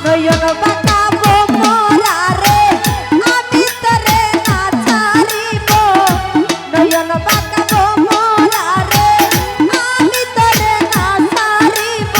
নয়ন বাঁকাবো মোরা রে আমি তোরে না ছাড়িব নয়ন বাঁকাবো মোরা রে আমি তোরে না ছাড়িব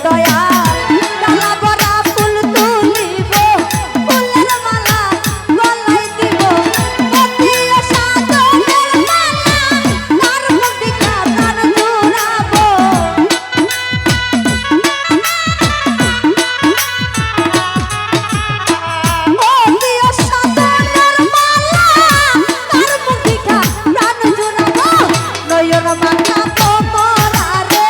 দয়াল ডালা ভরা ফুল তুলিব ফুলের মালা গলায় দিব পতিও সাধনের মালা তার মুখ দেখা প্রাণ জুড়াবো পতিও সাধনের মালা তার মুখ দেখা প্রাণ জুড়াবো নয়ন মাথা তোমরা রে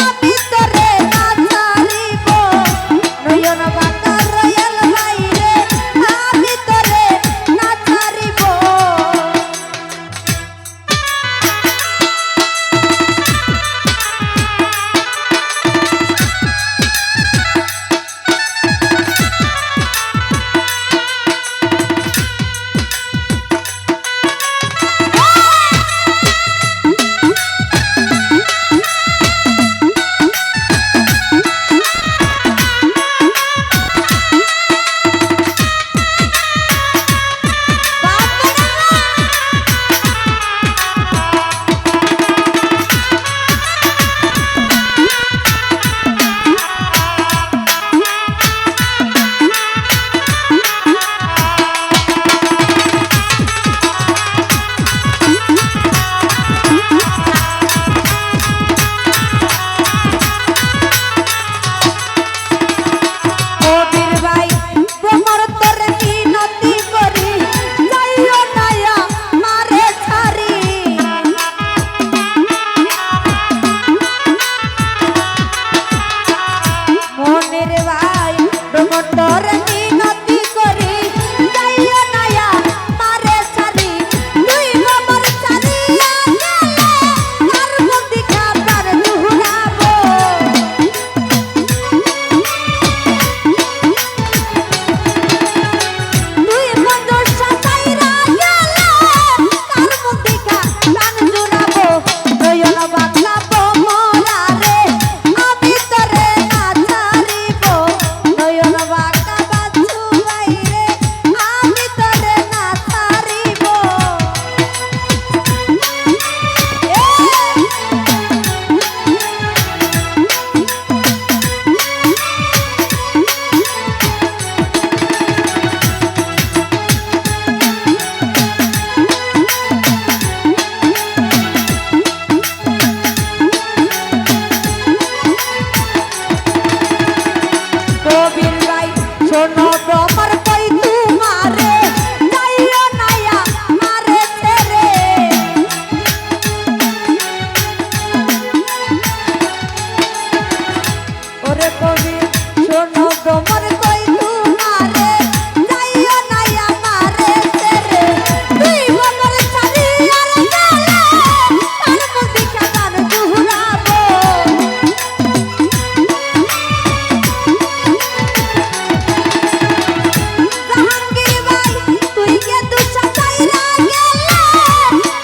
আমি তোরে না ছাড়িব নয়ন মাথা রয়াল ভাই রে আমি তোরে না ছাড়িব কবির ভাই ভ্রমর তোরে মিনতি করি যাইও নায়া মারে ছাড়ি মনের ভাই ভ্রমর তোরে মিনতি করি যাইও নায়া মারে ছাড়ি তুই ভ্রমর ছাড়িয়া গেলে তার মুখ দেখা প্রাণ জুড়াবো তুই বন্ধুর সাজাইরা গেলে তার মুখ দেখা প্রাণ জুড়াবো নয়ন বাঁকাবো মোরা রে আমি তোরে না ছাড়িব নয়ন বাঁকাবা ছুবাই রে আমি তোরে না ছাড়িব কবির ভাই শোনো ভ্রমর কই তোমারে যাইও নায়া মারে ছেড়ে ওরে কবির শোনো ভ্রমর কই তোমারে যাইও নায়া মারে ছেড়ে তুই ভ্রমর ছাড়িয়া গেলে তার মুখ দেখা প্রাণ জুড়াবো জাহাঙ্গীর ভাই তুই কে দুসা চাইরা গেলে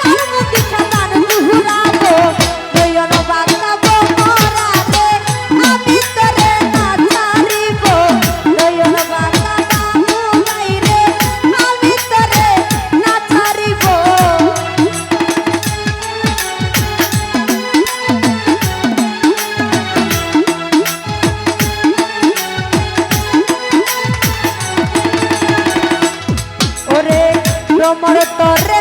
তার মুখ দেখা প্রাণ জুড়াবো নয়ন বাঁকাবো মোরা রে আমি তোরে না ছাড়িব নয়ন বাঁকাবা মোরাই রে আমি তোরে না ছাড়িব ওরে ভ্রমর তোরে